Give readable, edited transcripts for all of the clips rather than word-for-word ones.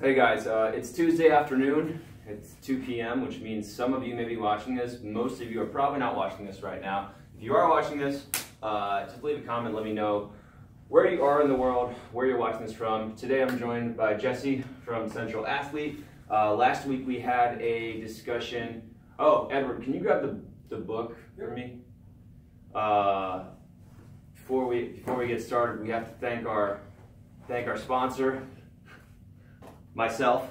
Hey guys, it's Tuesday afternoon. It's 2 p.m., which means some of you may be watching this. Most of you are probably not watching this right now. If you are watching this, just leave a comment. Let me know where you are in the world, where you're watching this from. Today I'm joined by Jesse from Central Athlete. Last week we had a discussion. Oh, Edward, can you grab the book for me? Before we get started, we have to thank our sponsor, myself.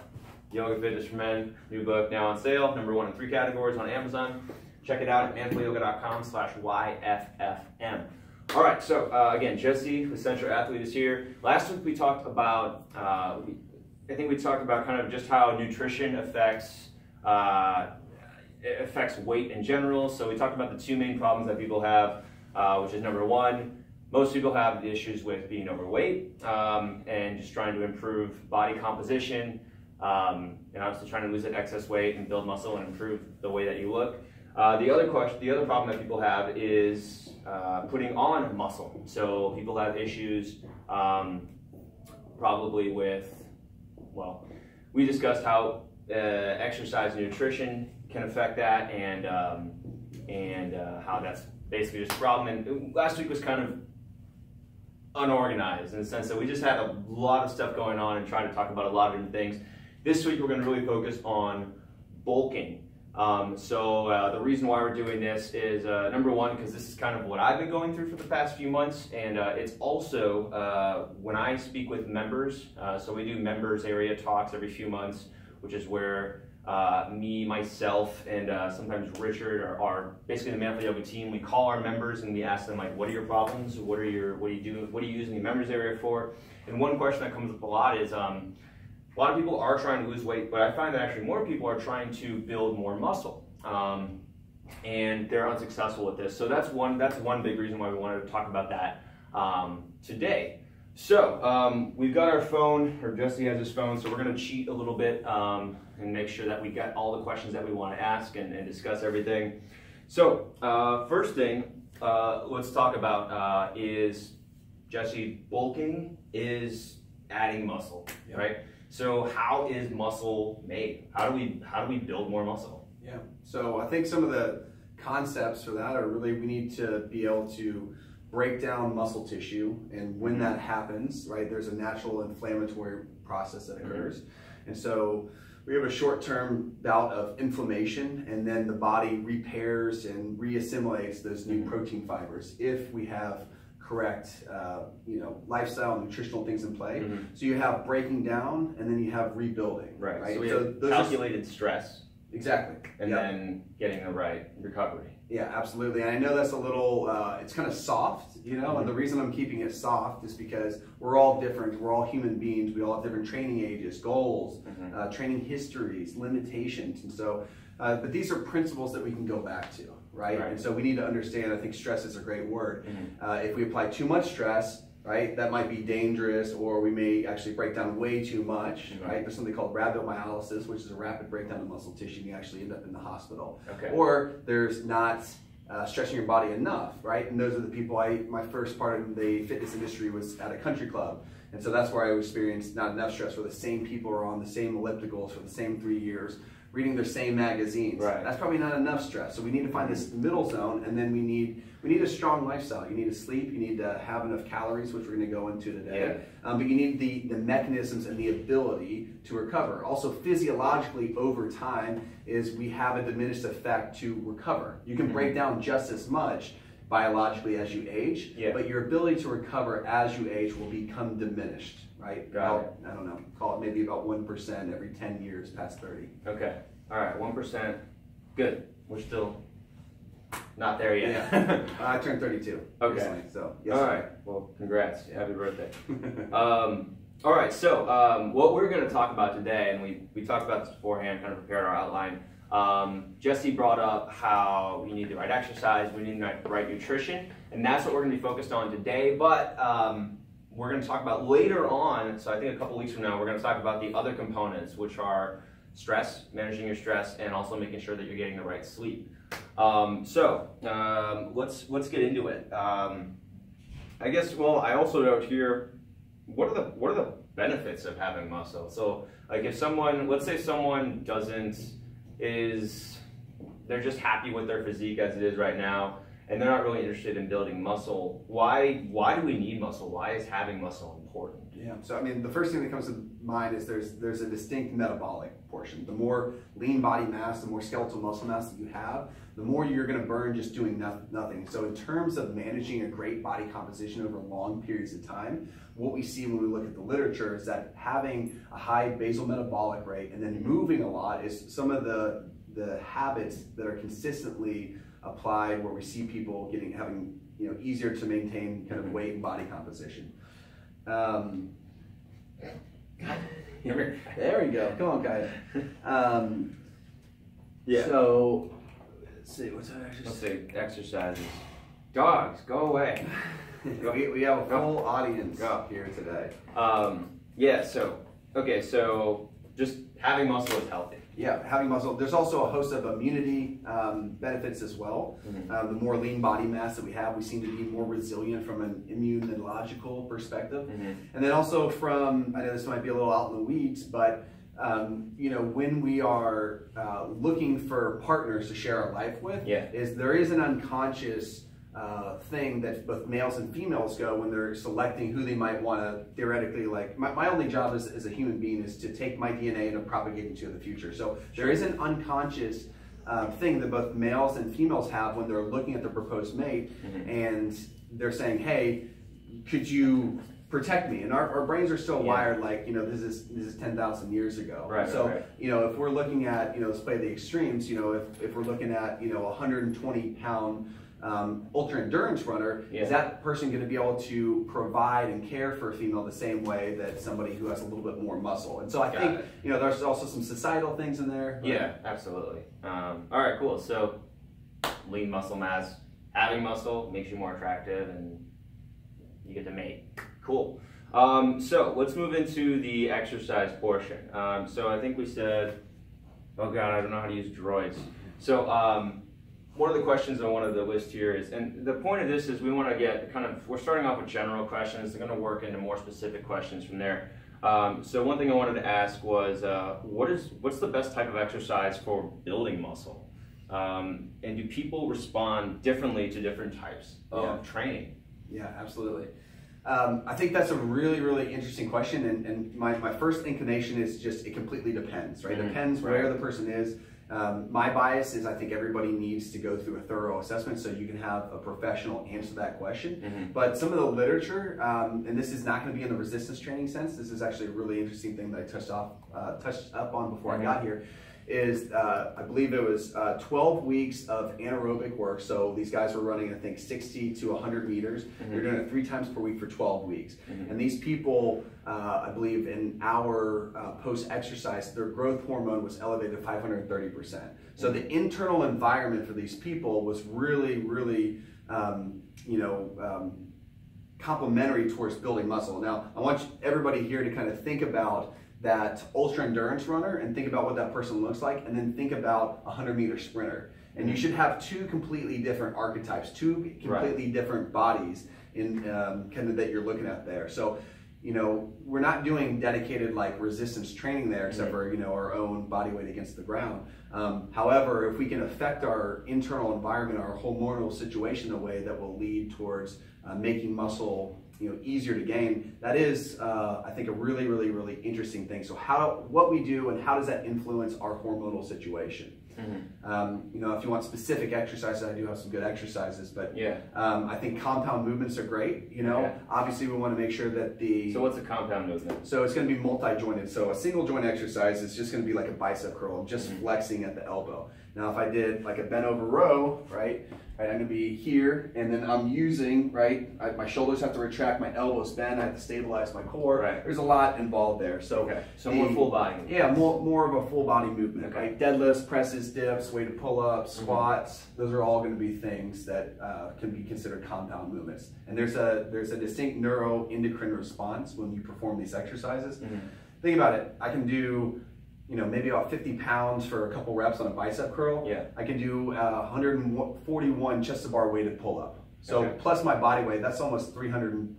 Yoga Fitness for Men, new book now on sale, #1 in 3 categories on Amazon. Check it out at manfulyoga.com/YFFM. All right, so again, Jesse with Central Athlete is here. Last week we talked about, I think we talked about kind of just how nutrition affects weight in general. So we talked about the 2 main problems that people have, which is #1, most people have issues with being overweight and just trying to improve body composition. And obviously trying to lose that excess weight and build muscle and improve the way that you look. The other problem that people have is putting on muscle. So people have issues probably with, well, we discussed how exercise and nutrition can affect that, and how that's basically just a problem. And last week was kind of unorganized in the sense that we just had a lot of stuff going on and trying to talk about a lot of different things. This week we're going to really focus on bulking. The reason why we're doing this is #1, because this is kind of what I've been going through for the past few months, and it's also when I speak with members. So we do members area talks every few months, which is where me, myself, and sometimes Richard are basically the Manful Yoga team. We call our members and we ask them, like, what are your problems? What are you using the members area for? And one question that comes up a lot is, a lot of people are trying to lose weight, but I find that actually more people are trying to build more muscle, and they're unsuccessful with this. So that's one big reason why we wanted to talk about that today. So we've got our phone, or Jesse has his phone, so we're going to cheat a little bit and make sure that we got all the questions that we want to ask and discuss everything. So first thing let's talk about is, Jesse, bulking is adding muscle, right? So how is muscle made? How do we build more muscle? Yeah, so I think some of the concepts for that are really, we need to be able to break down muscle tissue, and when that happens, right, there's a natural inflammatory process that occurs. And so we have a short-term bout of inflammation, and then the body repairs and reassimilates those new protein fibers if we have correct lifestyle and nutritional things in play. So you have breaking down, and then you have rebuilding. Right. So we have calculated stress. Exactly. And then getting the right recovery. Yeah, absolutely. And I know that's a little, it's kind of soft, and the reason I'm keeping it soft is because we're all different. We're all human beings. We all have different training ages, goals, training histories, limitations. And so, but these are principles that we can go back to, right? And so we need to understand, I think stress is a great word. If we apply too much stress, right, that might be dangerous, or we may actually break down way too much, right? There's something called rhabdomyolysis, which is a rapid breakdown of muscle tissue, and you actually end up in the hospital. Or there's not stretching your body enough, right? And those are the people, my first part of the fitness industry was at a country club. And so that's where I experienced not enough stress, where the same people are on the same ellipticals for the same 3 years, reading their same magazines. That's probably not enough stress. So we need to find this middle zone, and then we need a strong lifestyle. You need to sleep, you need to have enough calories, which we're going to go into today. But you need the mechanisms and the ability to recover. Also, physiologically, over time, is we have a diminished effect to recover. You can break down just as much biologically as you age, but your ability to recover as you age will become diminished, right? I don't know, call it maybe about 1% every 10 years past 30. Okay, all right, 1%, good. We're still not there yet. I turned 32 recently, so yes. All right, well, congrats, happy birthday. All right, so what we're gonna talk about today, and we talked about this beforehand, kind of prepared our outline. Jesse brought up how you need the right exercise, we need the right nutrition, and that's what we're going to be focused on today. But we're going to talk about later on, so I think a couple weeks from now, we're going to talk about the other components, which are stress, managing your stress, and also making sure that you're getting the right sleep. Let's get into it. I guess, well, I also wrote here, what are the benefits of having muscle. So like if someone, let's say someone they're just happy with their physique as it is right now, and they're not really interested in building muscle. Why do we need muscle? Why is having muscle important? Yeah, so I mean, the first thing that comes to mind is there's a distinct metabolic portion. The more lean body mass, the more skeletal muscle mass that you have, the more you're going to burn just doing nothing. So in terms of managing a great body composition over long periods of time, what we see when we look at the literature is that having a high basal metabolic rate and then moving a lot is some of the habits that are consistently applied where we see people having easier to maintain kind of weight and body composition. There we go. Come on, guys. Yeah. So let's see. What's that exercise? Let's say exercises. Dogs, go away. We have a full audience here today. Yeah. So just having muscle is healthy. Yeah, having muscle. There's also a host of immunity benefits as well. The more lean body mass that we have, we seem to be more resilient from an immunological perspective. And then also from, I know this might be a little out in the weeds, but when we are looking for partners to share our life with, there is an unconscious thing that both males and females go when they're selecting who they might want to theoretically like. My only job as a human being is to take my DNA and to propagate into the future. So there is an unconscious thing that both males and females have when they're looking at their proposed mate, and they're saying, hey, could you protect me? And our brains are still wired like, this is 10,000 years ago. Right. So, right. If we're looking at, let's play the extremes, if we're looking at, 120-pound ultra endurance runner, is that person going to be able to provide and care for a female the same way that somebody who has a little bit more muscle? And so I think, there's also some societal things in there. Yeah, absolutely. All right, cool. So lean muscle mass, having muscle makes you more attractive and you get to mate. Cool. So let's move into the exercise portion. So I think we said, oh God, I don't know how to use droids. So one of the questions I wanted to list here is, and the point of this is we want to get we're starting off with general questions. They're going to work into more specific questions from there. So one thing I wanted to ask was, what's the best type of exercise for building muscle? And do people respond differently to different types of training? Yeah, absolutely. I think that's a really, really interesting question, and my first inclination is just it completely depends, right? Depends where the person is. My bias is I think everybody needs to go through a thorough assessment so you can have a professional answer that question. But some of the literature, and this is not going to be in the resistance training sense, this is actually a really interesting thing that I touched up on before I got here, is I believe it was 12 weeks of anaerobic work. So these guys were running, I think, 60 to 100 meters. They're doing it 3 times per week for 12 weeks. And these people, I believe, in hour post-exercise, their growth hormone was elevated to 530%. So the internal environment for these people was really, really, complementary towards building muscle. Now, I want everybody here to kind of think about that ultra endurance runner and think about what that person looks like, and then think about a 100-meter sprinter. And you should have 2 completely different archetypes, 2 completely different bodies in kind of that you're looking at there. So, we're not doing dedicated like resistance training there, except for our own body weight against the ground. However, if we can affect our internal environment, our hormonal situation in a way that will lead towards making muscle easier to gain, that is, I think, a really, really, really interesting thing. So what we do and how does that influence our hormonal situation? If you want specific exercises, I do have some good exercises, but I think compound movements are great. Obviously we want to make sure that So what's a compound movement? So it's going to be multi-jointed. So a single joint exercise is just going to be like a bicep curl. I'm just flexing at the elbow. Now if I did like a bent over row, right, I'm going to be here, and then I'm using, my shoulders have to retract, my elbows bend, I have to stabilize my core. There's a lot involved there. So more full body. Yeah, more of a full body movement. Right? Deadlifts, presses, dips, weighted pull-ups, squats. Those are all going to be things that can be considered compound movements. And there's a distinct neuroendocrine response when you perform these exercises. Think about it. I can do maybe about 50 pounds for a couple reps on a bicep curl. I can do 141 chest to bar weighted pull-up. So plus my body weight, that's almost 300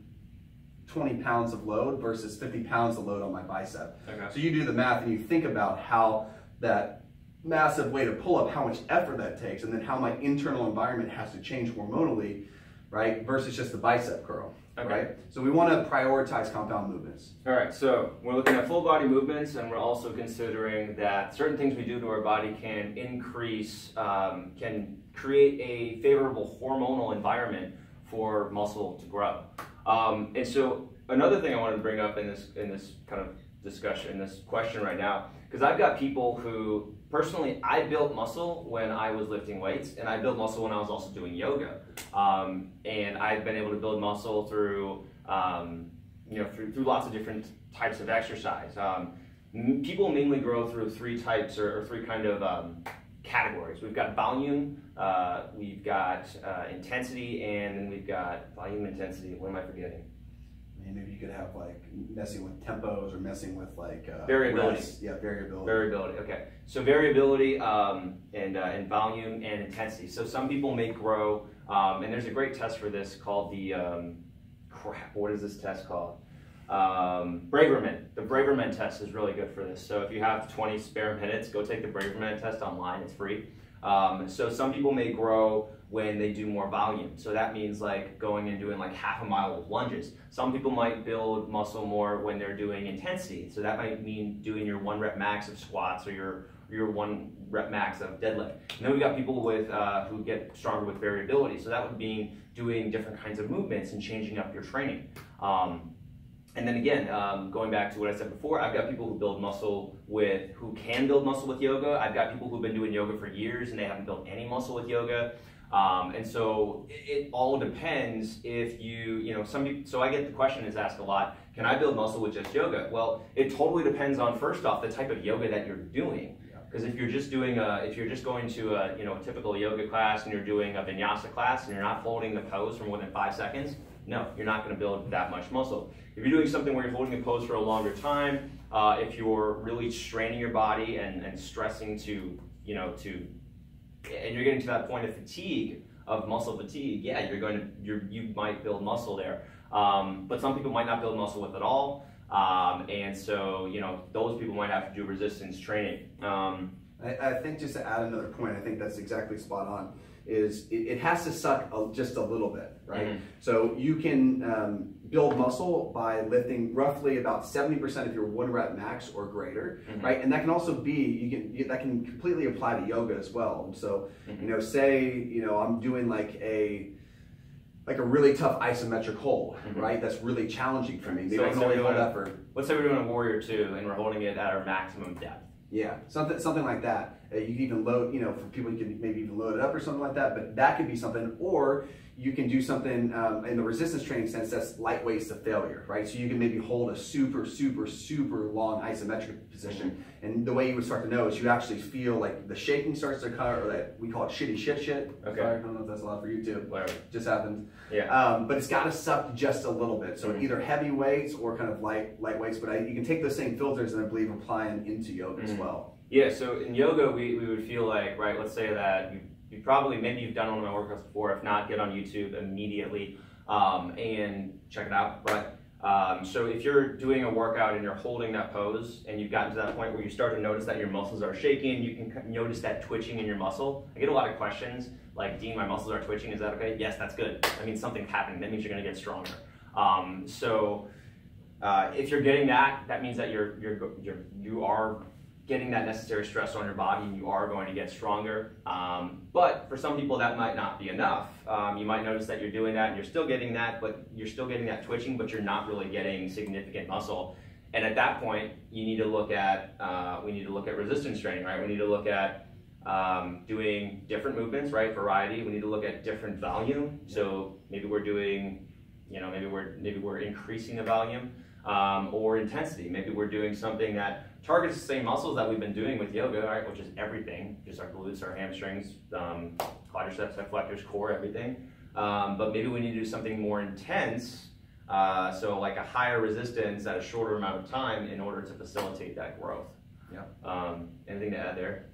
20 pounds of load versus 50 pounds of load on my bicep. Okay. So you do the math and you think about how that massive weight of pull-up, how much effort that takes, and then how my internal environment has to change hormonally, right, versus just the bicep curl. Okay. Right? So we want to prioritize compound movements. All right, so we're looking at full body movements, and we're also considering that certain things we do to our body can increase, can create a favorable hormonal environment for muscle to grow. And so another thing I wanted to bring up in this kind of discussion, this question right now, because I've got people who, personally, I built muscle when I was lifting weights, and I built muscle when I was also doing yoga. And I've been able to build muscle through, through lots of different types of exercise. People mainly grow through three types or three kind of categories. We've got volume, we've got intensity, and then we've got volume, intensity. What am I forgetting? Maybe you could have like messing with tempos or messing with like variability. Reps. Yeah, variability. Variability. Okay. So variability and volume and intensity. So some people may grow, and there's a great test for this called the what is this test called? Braverman. The Braverman test is really good for this. So if you have 20 spare minutes, go take the Braverman test online. It's free. So some people may grow when they do more volume. So that means like going and doing like half a mile with lunges. Some people might build muscle more when they're doing intensity. So that might mean doing your 1 rep max of squats or your 1 rep max of deadlift. And then we've got people with who get stronger with variability. So that would mean doing different kinds of movements and changing up your training. And then again, going back to what I said before, I've got people who who can build muscle with yoga. I've got people who've been doing yoga for years and they haven't built any muscle with yoga. And so it all depends if so I get the question is asked a lot, can I build muscle with just yoga? Well, it totally depends on, first off, the type of yoga that you're doing. Because if you're just going to a typical yoga class and you're doing a vinyasa class and you're not holding the pose for more than 5 seconds, no, you're not going to build that much muscle. If you're doing something where you're holding a pose for a longer time, if you're really straining your body and stressing and you're getting to that point of muscle fatigue, yeah, you might build muscle there. But some people might not build muscle with it all. And so, those people might have to do resistance training. I think just to add another point, I think that's exactly spot on, is it has to suck just a little bit, right? Mm-hmm. So you can build muscle by lifting roughly about 70% of your 1 rep max or greater, mm-hmm. right? And that can also be, that can completely apply to yoga as well. And so, mm-hmm. Say, I'm doing like a really tough isometric hold, mm-hmm. right? That's really challenging for me. Maybe I can only hold that for... Let's say we're doing a Warrior 2 and we're holding it at our maximum depth. Yeah, something like that. You can even load, for people, you can maybe even load it up or something like that, but that could be something. Or you can do something in the resistance training sense that's lightweights to failure, right? So you can maybe hold a super, super, super long isometric position. Mm-hmm. And the way you would start to know is you actually feel like the shaking starts to occur, or that we call it shitty shit. Okay. Sorry, I don't know if that's allowed for YouTube. Whatever. Just happened. Yeah. But it's got to suck just a little bit. So mm-hmm. either heavy weights or kind of light weights, but you can take those same filters and I believe apply them into yoga mm-hmm. as well. Yeah, so in yoga, we would feel like, right, let's say that maybe you've done one of my workouts before. If not, get on YouTube immediately and check it out. But so if you're doing a workout and you're holding that pose and you've gotten to that point where you start to notice that your muscles are shaking, you can notice that twitching in your muscle. I get a lot of questions like, Dean, my muscles are twitching, is that okay? Yes, that's good. That means something's happening. That means you're gonna get stronger. If you're getting that, that means that you are getting that necessary stress on your body and you are going to get stronger. But for some people that might not be enough. You might notice that you're doing that and you're still getting that, but you're still getting that twitching, but you're not really getting significant muscle. And at that point, you need to look at, we need to look at resistance training, right? We need to look at doing different movements, right? Variety. We need to look at different volume. So maybe we're doing, maybe we're increasing the volume or intensity. Maybe we're doing something that targets the same muscles that we've been doing with yoga, right? Which is everything, just our glutes, our hamstrings, quadriceps, abductors, core, everything. But maybe we need to do something more intense, so like a higher resistance at a shorter amount of time in order to facilitate that growth. Yeah. Anything to add there?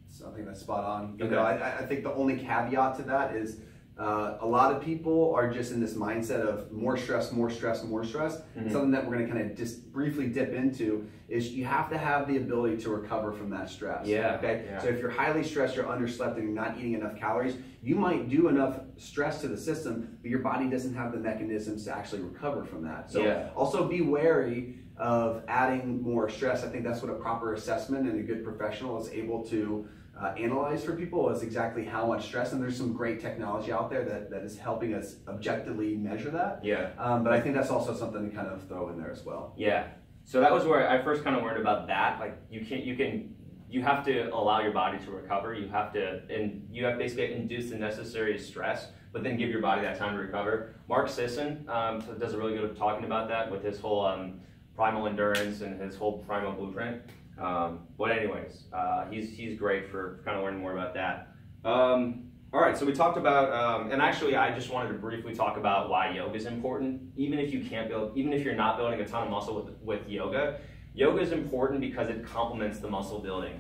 Something that's spot on. Okay. I think the only caveat to that is A lot of people are just in this mindset of more stress, more stress, more stress. Something that we're going to kind of just briefly dip into is you have to have the ability to recover from that stress. Okay. So if you're highly stressed, you're underslept, and you're not eating enough calories, you might do enough stress to the system, but your body doesn't have the mechanisms to actually recover from that. So also be wary of adding more stress. I think that's what a proper assessment and a good professional is able to analyze for people, is exactly how much stress, and there's some great technology out there that is helping us objectively measure that. But I think that's also something to kind of throw in there as well. So that was where I first kind of learned about that. Like you have to allow your body to recover. You have basically induce the necessary stress, but then give your body that time to recover. Mark Sisson does a really good job talking about that with his whole primal endurance and his whole primal blueprint. But anyways, he's great for kind of learning more about that. All right, so we talked about, and actually I just wanted to briefly talk about why yoga is important. Even if you're not building a ton of muscle with yoga, yoga is important because it complements the muscle building.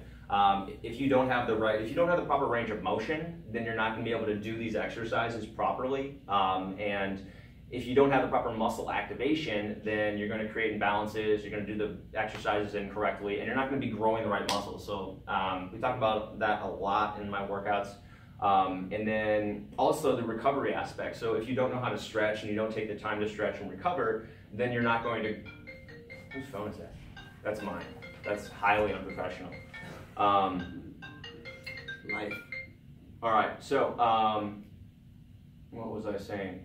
If you don't have the proper range of motion, then you're not going to be able to do these exercises properly. And if you don't have the proper muscle activation, then you're going to create imbalances, you're going to do the exercises incorrectly, and you're not going to be growing the right muscles. So we talk about that a lot in my workouts. And then also the recovery aspect. So if you don't know how to stretch and you don't take the time to stretch and recover, then you're not going to... Whose phone is that? That's mine. That's highly unprofessional. Life. All right, so what was I saying?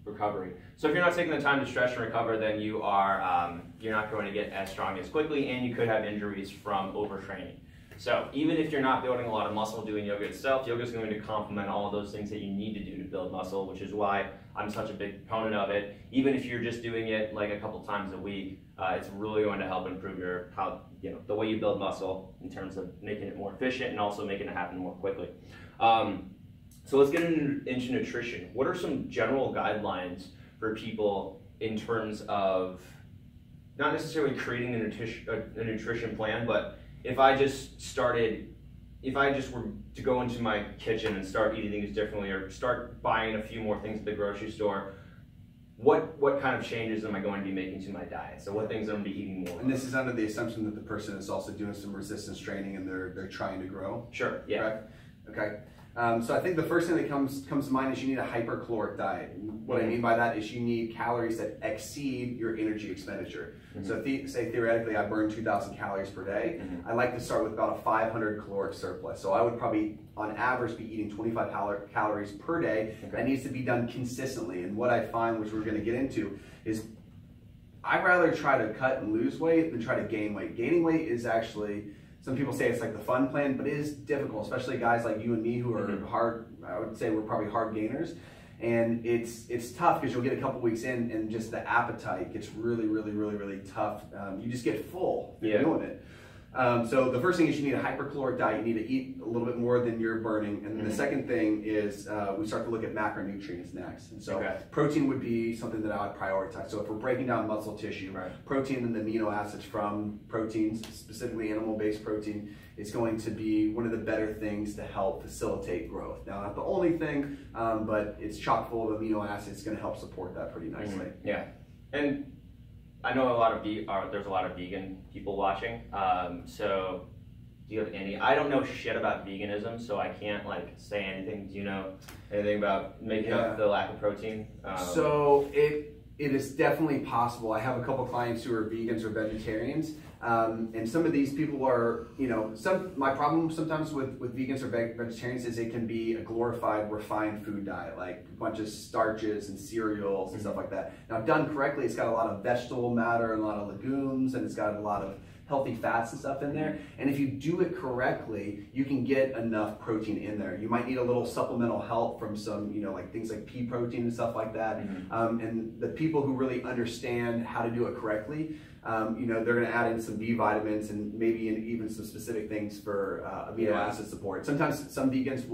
Recovery. So if you're not taking the time to stretch and recover, then you're not going to get as strong as quickly, and you could have injuries from overtraining. So even if you're not building a lot of muscle doing yoga itself, yoga is going to complement all of those things that you need to do to build muscle, which is why I'm such a big proponent of it. Even if you're just doing it like a couple times a week, it's really going to help improve the way you build muscle in terms of making it more efficient and also making it happen more quickly. So let's get into nutrition. What are some general guidelines for people in terms of not necessarily creating a nutrition plan, but if I just were to go into my kitchen and start eating things differently, or start buying a few more things at the grocery store, what kind of changes am I going to be making to my diet? So what things am I going to be eating more? And this is under the assumption that the person is also doing some resistance training and they're trying to grow. Sure. Yeah. Correct? Okay. So I think the first thing that comes to mind is you need a hypercaloric diet. What I mean by that is you need calories that exceed your energy expenditure. So say theoretically I burn 2,000 calories per day. I like to start with about a 500 caloric surplus. So I would probably on average be eating 25 calories per day. That needs to be done consistently. And what I find, which we're going to get into, is I'd rather try to cut and lose weight than try to gain weight. Gaining weight is actually... Some people say it's like the fun plan, but it is difficult, especially guys like you and me who are hard. I would say we're probably hard gainers, and it's tough because you'll get a couple weeks in and just the appetite gets really tough. You just get full doing it. So the first thing is you need a hypercaloric diet. You need to eat a little bit more than you're burning. And then the second thing is we start to look at macronutrients next. And so protein would be something that I would prioritize. So if we're breaking down muscle tissue, protein and the amino acids from proteins, specifically animal-based protein, is going to be one of the better things to help facilitate growth. Now, not the only thing, but it's chock full of amino acids. It's going to help support that pretty nicely. Yeah. And I know there's a lot of vegan people watching. So do you have any? I don't know shit about veganism, so I can't like say anything. Do you know anything about making up the lack of protein? So it is definitely possible. I have a couple clients who are vegans or vegetarians. And some of these people are, my problem sometimes with vegans or vegetarians is it can be a glorified, refined food diet, like a bunch of starches and cereals and stuff like that. Now, done correctly, it's got a lot of vegetable matter and a lot of legumes, and it's got a lot of healthy fats and stuff in there. And if you do it correctly, you can get enough protein in there. You might need a little supplemental help from some, like things like pea protein and stuff like that. And the people who really understand how to do it correctly, they're going to add in some B vitamins and maybe even some specific things for amino acid support. Sometimes some vegans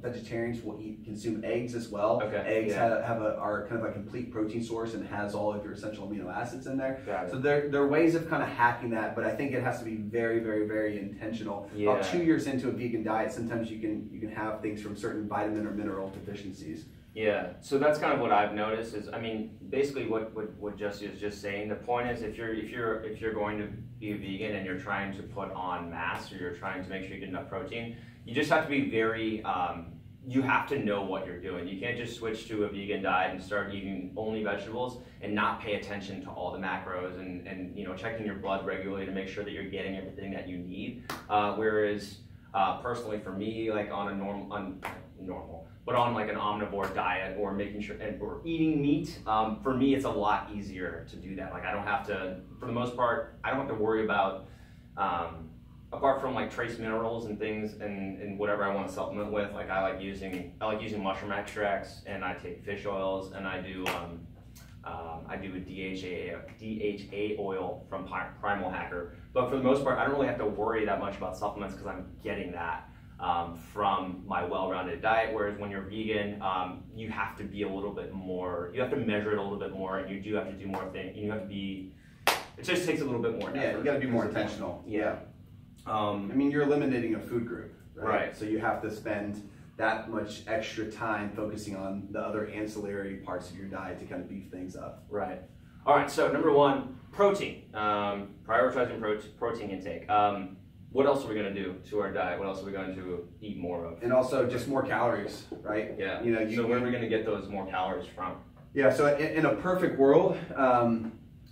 vegetarians will consume eggs as well. Eggs are kind of a complete protein source and has all of your essential amino acids in there. So there are ways of kind of hacking that, but I think it has to be very, very, very intentional. Yeah. About 2 years into a vegan diet, sometimes you can have things from certain vitamin or mineral deficiencies. Yeah, so that's kind of what I've noticed is, I mean, basically what Jesse is just saying. The point is, if you're going to be a vegan and you're trying to put on mass, or you're trying to make sure you get enough protein, you just have to be very. You have to know what you're doing. You can't just switch to a vegan diet and start eating only vegetables and not pay attention to all the macros and checking your blood regularly to make sure that you're getting everything that you need. Whereas personally for me, like on a normal, but on like an omnivore diet or making sure or eating meat, for me it's a lot easier to do that. Like I don't have to, for the most part, I don't have to worry about. Apart from like trace minerals and things and whatever I want to supplement with, like I like using mushroom extracts, and I take fish oils, and I do a DHA oil from Primal Hacker. But for the most part, I don't really have to worry that much about supplements because I'm getting that from my well-rounded diet. Whereas when you're vegan, you have to be a little bit more. You have to measure it a little bit more, and you do have to do more things. You have to be. It just takes a little bit more effort. Yeah, you got to be more intentional. Yeah. I mean, you're eliminating a food group, right? So you have to spend that much extra time focusing on the other ancillary parts of your diet to kind of beef things up. Right. All right, so number one, protein. Prioritizing protein intake. What else are we going to do to our diet? What else are we going to eat more of? And also just more calories, right? Yeah. So where are we going to get those more calories from? Yeah, so in a perfect world,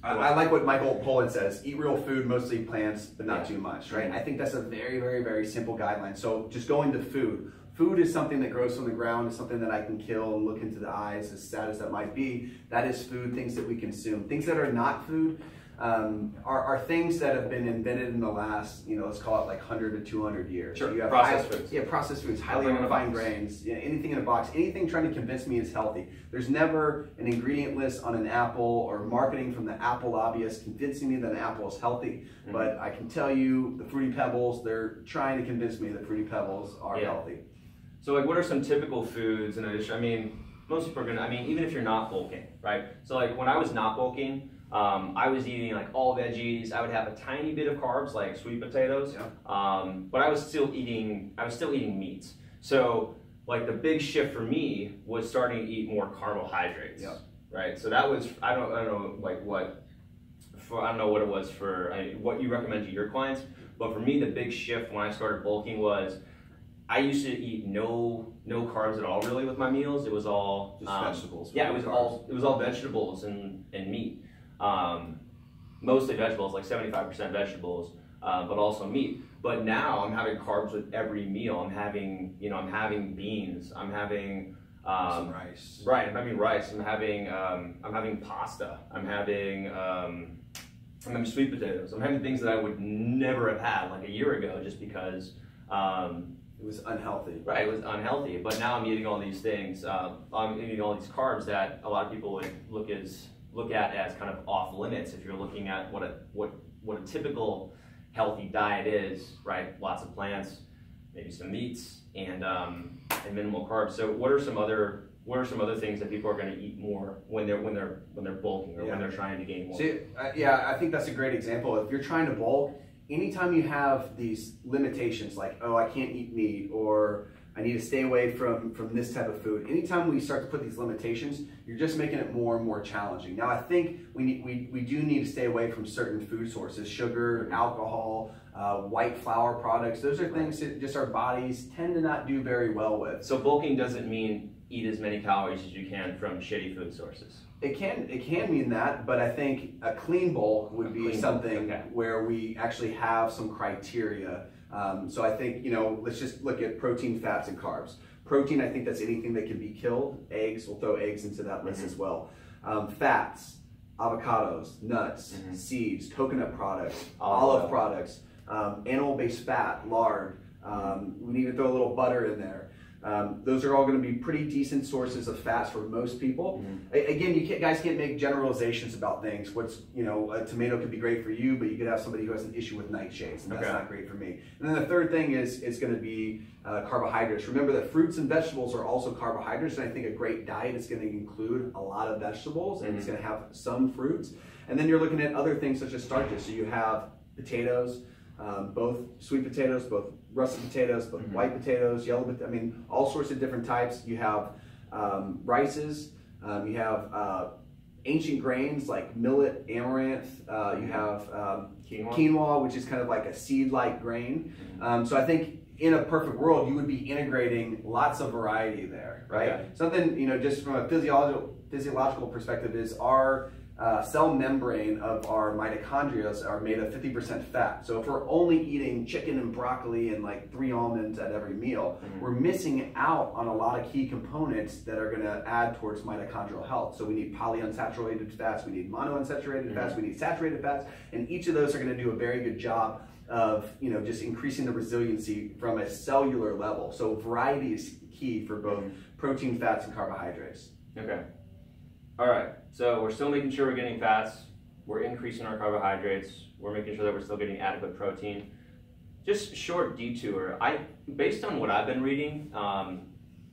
I like what Michael Pollan says, eat real food, mostly plants, but not too much, right? I think that's a very, very, very simple guideline. So just going to food. Food is something that grows from the ground, is something that I can kill and look into the eyes, as sad as that might be. That is food, things that we consume. Things that are not food are things that have been invented in the last, let's call it like 100 to 200 years. Sure, So you have processed foods. Yeah, processed foods, highly refined grains, anything in a box, anything trying to convince me is healthy. There's never an ingredient list on an apple or marketing from the apple lobbyist convincing me that an apple is healthy. But I can tell you, the Fruity Pebbles, they're trying to convince me that Fruity Pebbles are healthy. So like what are some typical foods in addition? I mean, most people are gonna, even if you're not bulking, right? So like when I was not bulking, I was eating like all veggies. I would have a tiny bit of carbs, like sweet potatoes, but I was still eating meats. So like the big shift for me was starting to eat more carbohydrates, right? So that was I don't know what it was for what you recommend to your clients, but for me the big shift when I started bulking was I used to eat no carbs at all really with my meals. It was all just vegetables. Yeah, it was all vegetables and meat. Mostly vegetables, like 75% vegetables, but also meat. But now I'm having carbs with every meal. I'm having beans. I'm having some rice. Right, I'm having rice. I'm having pasta. I'm having sweet potatoes. I'm having things that I would never have had like a year ago, just because. It was unhealthy. Right, it was unhealthy. But now I'm eating all these things. I'm eating all these carbs that a lot of people would look at as kind of off limits if you're looking at what a typical healthy diet is, right? Lots of plants, maybe some meats, and minimal carbs. So what are some other things that people are going to eat more when they're bulking or when they're trying to gain more? See, I think that's a great example. If you're trying to bulk, anytime you have these limitations like, oh, I can't eat meat, or I need to stay away from this type of food. Anytime we start to put these limitations, you're just making it more and more challenging. Now, I think we do need to stay away from certain food sources, sugar, alcohol, white flour products. Those are things that just our bodies tend to not do very well with. So bulking doesn't mean eat as many calories as you can from shitty food sources. It can mean that, but I think a clean bulk would be something where we actually have some criteria. So I think, let's just look at protein, fats, and carbs. Protein, I think that's anything that can be killed. Eggs, we'll throw eggs into that list as well. Fats, avocados, nuts, seeds, coconut products, olive products, animal-based fat, lard. We need to throw a little butter in there. Those are all going to be pretty decent sources of fats for most people. Again, guys can't make generalizations about things. A tomato could be great for you, but you could have somebody who has an issue with nightshades, and that's not great for me. And then the third thing is going to be carbohydrates. Remember that fruits and vegetables are also carbohydrates, and I think a great diet is going to include a lot of vegetables, and it's going to have some fruits. And then you're looking at other things such as starches. So you have potatoes, both sweet potatoes, both russet potatoes, both white potatoes, yellow potatoes, I mean, all sorts of different types. You have rices, you have ancient grains like millet, amaranth, you have quinoa, which is kind of like a seed-like grain. So I think in a perfect world, you would be integrating lots of variety there, right? Okay. Something, you know, just from a physiological perspective is our cell membrane of our mitochondria are made of 50% fat. So if we're only eating chicken and broccoli and like 3 almonds at every meal, we're missing out on a lot of key components that are going to add towards mitochondrial health. So we need polyunsaturated fats, we need monounsaturated fats, we need saturated fats, and each of those are going to do a very good job of, you know, just increasing the resiliency from a cellular level. So variety is key for both protein, fats, and carbohydrates. Okay. All right. So we're still making sure we're getting fats. We're increasing our carbohydrates. We're making sure that we're still getting adequate protein. Just short detour. Based on what I've been reading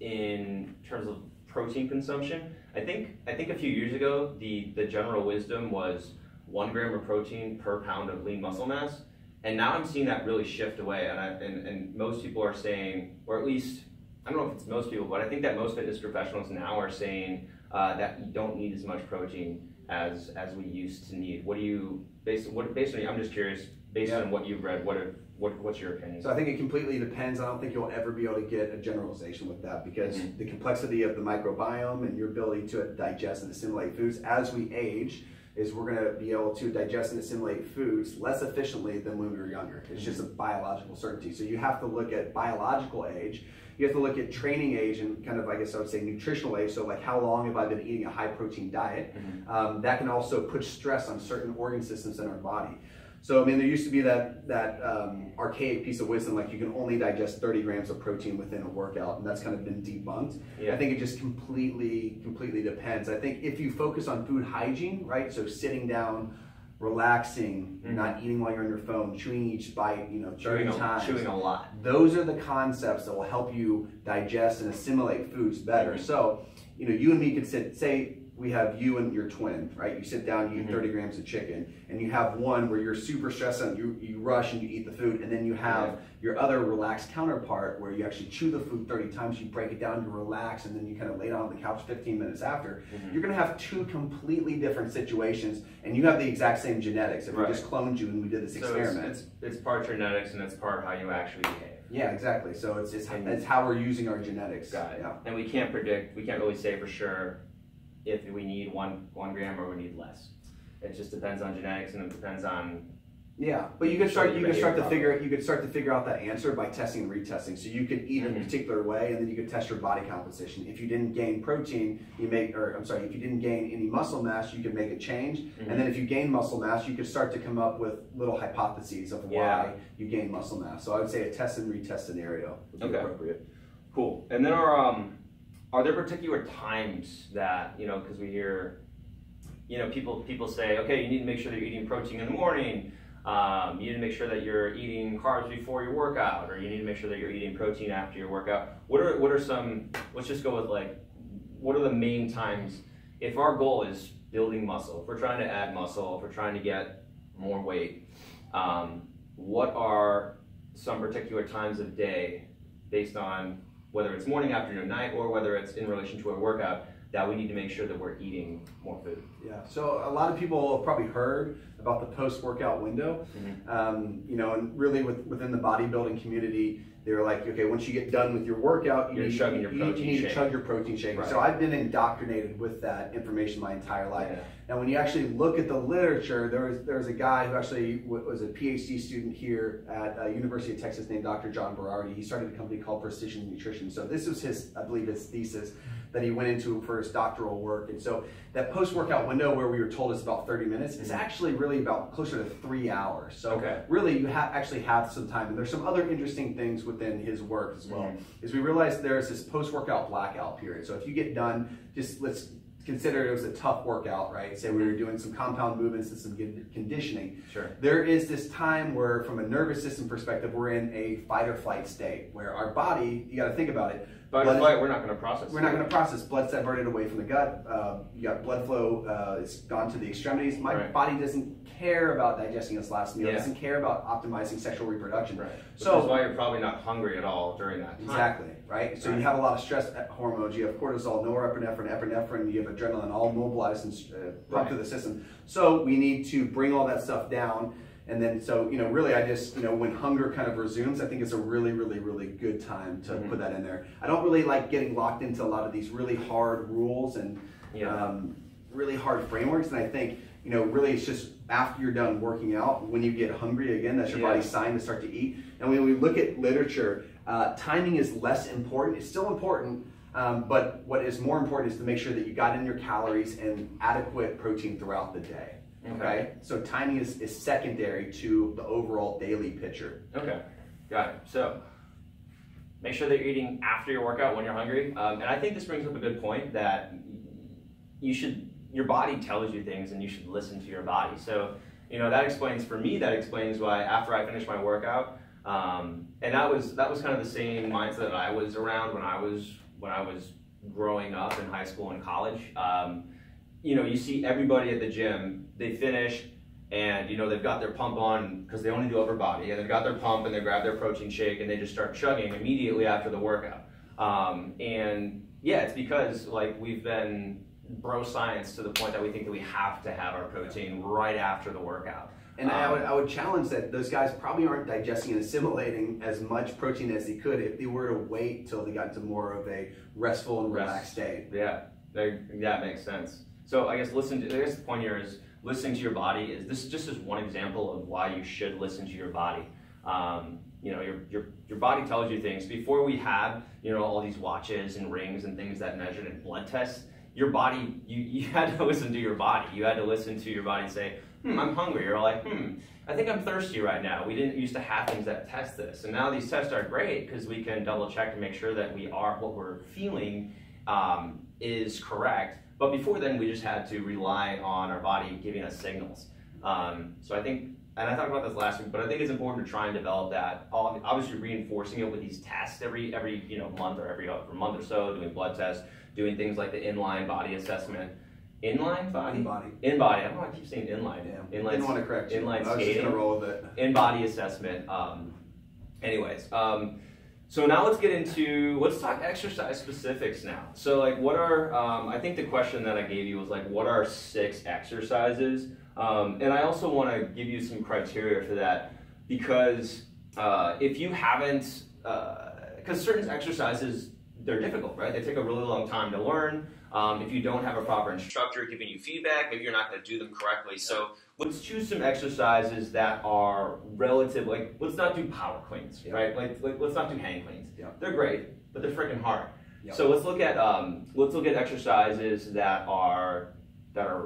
in terms of protein consumption, I think a few years ago the general wisdom was 1 gram of protein per pound of lean muscle mass. And now I'm seeing that really shift away, and most people are saying, or at least, I don't know if it's most people, but I think that most fitness professionals now are saying that you don't need as much protein as we used to need. What do you, based on, I'm just curious, based on what you've read, what's your opinion? So I think it completely depends. I don't think you'll ever be able to get a generalization with that because the complexity of the microbiome and your ability to digest and assimilate foods as we age is we're going to be able to digest and assimilate foods less efficiently than when we were younger. It's just a biological certainty. So you have to look at biological age. You have to look at training age and kind of, I guess I would say, nutritional age. So like, how long have I been eating a high protein diet? That can also put stress on certain organ systems in our body. So, I mean, there used to be that archaic piece of wisdom, like you can only digest 30 grams of protein within a workout, and that's kind of been debunked. I think it just completely depends. I think if you focus on food hygiene, right, so sitting down, relaxing, not eating while you're on your phone, chewing each bite, you know, 30 times. Chewing a lot. Those are the concepts that will help you digest and assimilate foods better. So, you know, you and me could say we have you and your twin, right? You sit down, you eat 30 grams of chicken, and you have one where you're super stressed out, you rush and you eat the food, and then you have your other relaxed counterpart where you actually chew the food 30 times, you break it down, you relax, and then you kind of lay down on the couch 15 minutes after. You're gonna have 2 completely different situations, and you have the exact same genetics. If we just cloned you and we did this experiment. It's part genetics and it's part how you actually behave. Yeah, exactly. So it's how we're using our genetics. Got it. Yeah. And we can't predict, we can't really say for sure if we need one gram or we need less. It just depends on genetics and it depends on. Yeah, but you could start to figure out that answer by testing and retesting. So you could eat in a particular way, and then you could test your body composition. If you didn't gain protein, if you didn't gain any muscle mass, you could make a change. And then if you gain muscle mass, you could start to come up with little hypotheses of why you gain muscle mass. So I would say a test and retest scenario would be appropriate. Cool. And then are there particular times that, you know, because we hear, you know, people say, okay, you need to make sure that you're eating protein in the morning. You need to make sure that you're eating carbs before your workout, or you need to make sure that you're eating protein after your workout. What are some, let's just go with like, what are the main times, if our goal is building muscle, if we're trying to add muscle, if we're trying to get more weight, what are some particular times of day based on whether it's morning, afternoon, night, or whether it's in relation to a workout, that we need to make sure that we're eating more food? Yeah, so a lot of people have probably heard about the post-workout window. You know, and really within the bodybuilding community, they're like, okay, once you get done with your workout, you need to chug your protein shake. Right. So I've been indoctrinated with that information my entire life. Now, when you actually look at the literature, there's a guy who actually was a PhD student here at University of Texas named Dr. John Berardi. He started a company called Precision Nutrition. So this was his, I believe, his thesis that he went into for his doctoral work. And so that post-workout window where we were told it's about 30 minutes is actually really about closer to 3 hours. So really you actually have some time. And there's some other interesting things within his work as well. Is we realized there's this post-workout blackout period. So if you get done, just let's consider it was a tough workout, right? Say we were doing some compound movements and some conditioning. There is this time where, from a nervous system perspective, we're in a fight or flight state where our body, you got to think about it. Fight or flight, we're not going to process. We're not going to process. Blood's diverted away from the gut. You got blood flow. It's gone to the extremities. My body doesn't care about digesting its last meal. Yeah. It doesn't care about optimizing sexual reproduction. Right. So Which is why you're probably not hungry at all during that time. exactly, right? So you have a lot of stress hormones. You have cortisol, norepinephrine, epinephrine. You have adrenaline, all mobilized and pumped through the system. So we need to bring all that stuff down. And then, so, really I just, when hunger kind of resumes, I think it's a really, really, really good time to put that in there. I don't really like getting locked into a lot of these really hard rules and really hard frameworks. And I think, really it's just after you're done working out, when you get hungry again, that's your body's sign to start to eat. And when we look at literature, timing is less important. It's still important, but what is more important is to make sure that you got in your calories and adequate protein throughout the day. Okay, so timing is secondary to the overall daily picture. Okay, got it. So make sure that you're eating after your workout when you're hungry. And I think this brings up a good point that your body tells you things and you should listen to your body. So, that explains why after I finished my workout, and that was kind of the same mindset that I was around when I was growing up in high school and college. You see everybody at the gym, they finish and they've got their pump on because they only do upper body, and they've got their pump and they grab their protein shake and they just start chugging immediately after the workout. And yeah, it's because we've been bro science to the point that we think that we have to have our protein right after the workout. And I would challenge that those guys probably aren't digesting and assimilating as much protein as they could if they were to wait till they got to more of a restful and relaxed state. Yeah, that makes sense. So I guess the point here is listening to your body this just is one example of why you should listen to your body. Your body tells you things. Before we had, all these watches and rings and things that measured in blood tests, your body, you had to listen to your body. You had to listen to your body say, I'm hungry, or I think I'm thirsty right now. We didn't used to have things that test this. And now these tests are great because we can double check to make sure that what we're feeling is correct. But before then, we just had to rely on our body giving us signals. So I think, and I talked about this last week, but I think it's important to try and develop that. Obviously, reinforcing it with these tests every month or every month or so, doing blood tests, doing things like the inline body assessment. Inline body? In-body. I don't know why I keep saying inline. Yeah. Inline, didn't want to correct you. Inline skating. I was just going to roll with it. In-body assessment. So now let's talk exercise specifics now. So what are, I think the question that I gave you was what are 6 exercises? And I also want to give you some criteria for that because if you haven't, because certain exercises, they're difficult, right? They take a really long time to learn. If you don't have a proper instructor giving you feedback, maybe you're not going to do them correctly. So let's choose some exercises that are relative, let's not do power cleans, right? Let's not do hang cleans. They're great, but they're freaking hard. So let's look at exercises that are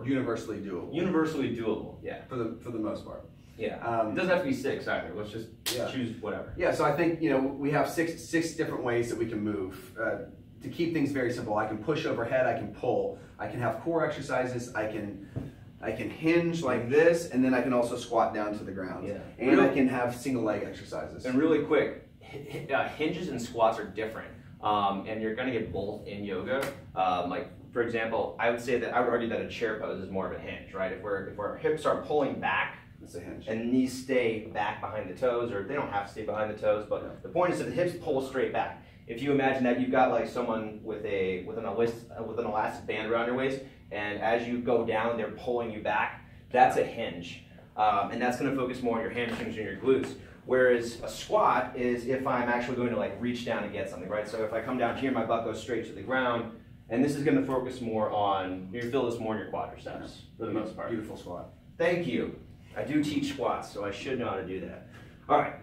universally doable. Universally doable, yeah. For the most part. Yeah. It doesn't have to be 6 either. Let's just choose whatever. Yeah. So I think we have six different ways that we can move. To keep things very simple, I can push overhead, I can pull, I can have core exercises, I can hinge like this, and then I can also squat down to the ground. Yeah. And I can have single leg exercises. And really quick, hinges and squats are different, and you're going to get both in yoga. For example, I would argue that a chair pose is more of a hinge, right? If our hips are pulling back, it's a hinge. And knees stay back behind the toes, or they don't have to stay behind the toes, but the point is that the hips pull straight back. If you imagine that you've got someone with an elastic band around your waist, and as you go down, they're pulling you back, that's a hinge. And that's going to focus more on your hamstrings and your glutes. Whereas a squat is if I'm actually going to reach down and get something, right? So if I come down here, my butt goes straight to the ground, and this is going to focus more on, you feel this more in your quadriceps for the most part. Beautiful squat. Thank you. I do teach squats, so I should know how to do that. All right.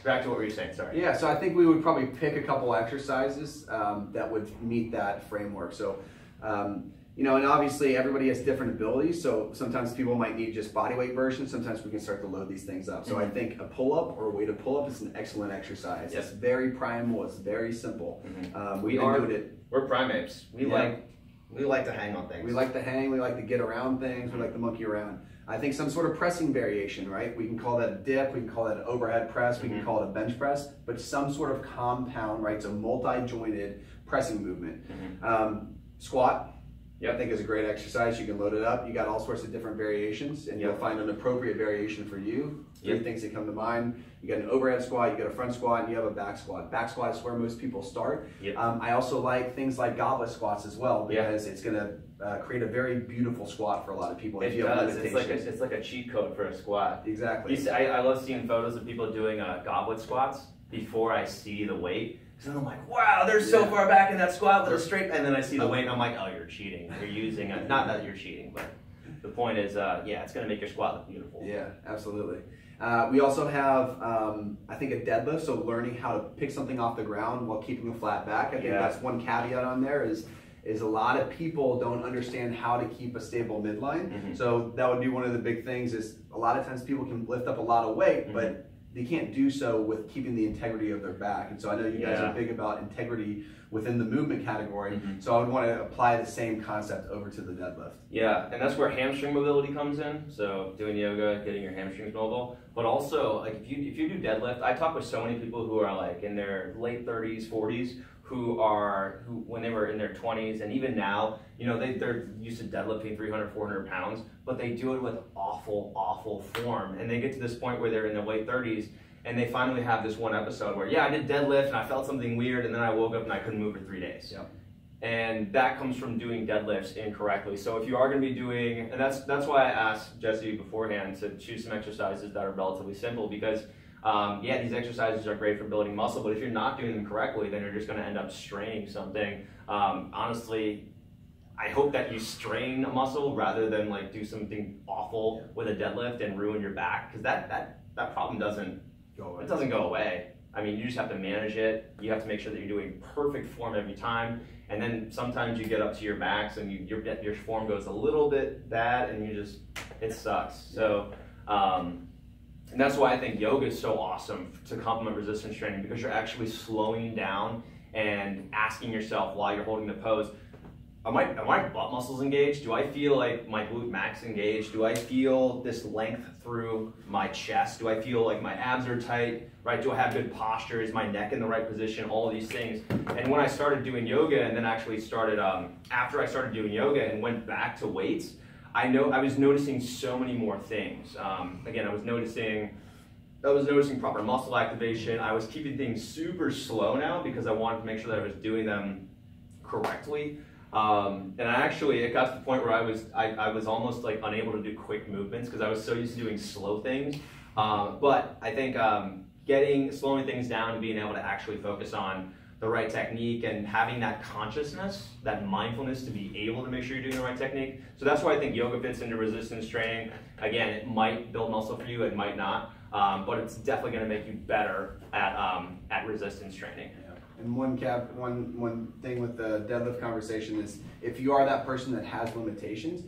Back to what we were saying, sorry. Yeah, so I think we would probably pick a couple exercises that would meet that framework. So, and obviously everybody has different abilities, so sometimes people might need just body weight versions, sometimes we can start to load these things up. So I think a pull-up or a weighted pull-up is an excellent exercise. It's very primal, it's very simple. We're primates. We like to hang on things. We like to hang, we like to get around things, we like to monkey around. I think some sort of pressing variation, right? We can call that a dip, we can call that an overhead press, we can call it a bench press, but some sort of compound, right? It's a multi-jointed pressing movement. Squat, I think is a great exercise. You can load it up. You got all sorts of different variations, and you'll find an appropriate variation for you. Three things that come to mind. You got an overhead squat, you got a front squat, and you have a back squat. Back squat is where most people start. I also like things like goblet squats as well, because it's going to create a very beautiful squat for a lot of people. It does. It's like a cheat code for a squat. Exactly. I love seeing photos of people doing goblet squats before I see the weight. So I'm like, wow, they're so far back in that squat with a straight, and then I see the weight, and I'm like, oh, you're cheating. You're using it. Not that you're cheating, but the point is, it's going to make your squat look beautiful. Yeah, absolutely. We also have, I think, a deadlift, so learning how to pick something off the ground while keeping a flat back. I think that's one caveat on there is a lot of people don't understand how to keep a stable midline. So that would be one of the big things is a lot of times people can lift up a lot of weight, but they can't do so with keeping the integrity of their back. And so I know you guys are big about integrity within the movement category. So I would want to apply the same concept over to the deadlift. Yeah, and that's where hamstring mobility comes in. So doing yoga, getting your hamstrings mobile. But also, like if you do deadlift, I talk with so many people who are like in their late 30s, 40s, who when they were in their 20s, and even now, you know, they're used to deadlifting 300, 400 pounds, but they do it with awful form. And they get to this point where they're in their late 30s, and they finally have this one episode where, I did deadlift and I felt something weird, and then I woke up and I couldn't move for 3 days. And that comes from doing deadlifts incorrectly. So if you are going to be doing, and that's why I asked Jesse beforehand to choose some exercises that are relatively simple, because these exercises are great for building muscle, but if you're not doing them correctly, then you're just going to end up straining something. Honestly, I hope that you strain a muscle rather than like do something awful with a deadlift and ruin your back, because that problem doesn't go away. I mean, you just have to manage it. You have to make sure that you're doing perfect form every time, and then sometimes you get up to your max and your form goes a little bit bad, and it sucks. So. And that's why I think yoga is so awesome to complement resistance training, because you're actually slowing down and asking yourself while you're holding the pose, are my butt muscles engaged? Do I feel like my glute max engaged? Do I feel this length through my chest? Do I feel like my abs are tight, right? Do I have good posture? Is my neck in the right position? All of these things. And when I started doing yoga, and then actually started, after I started doing yoga and went back to weights, I was noticing so many more things. Again, I was noticing proper muscle activation. I was keeping things super slow now because I wanted to make sure that I was doing them correctly. And it got to the point where I was almost like unable to do quick movements because I was so used to doing slow things. But I think slowing things down and being able to actually focus on the right technique and having that consciousness, that mindfulness to be able to make sure you're doing the right technique. So that's why I think yoga fits into resistance training. Again, it might build muscle for you, it might not, but it's definitely going to make you better at resistance training. And one thing with the deadlift conversation is, if you are that person that has limitations,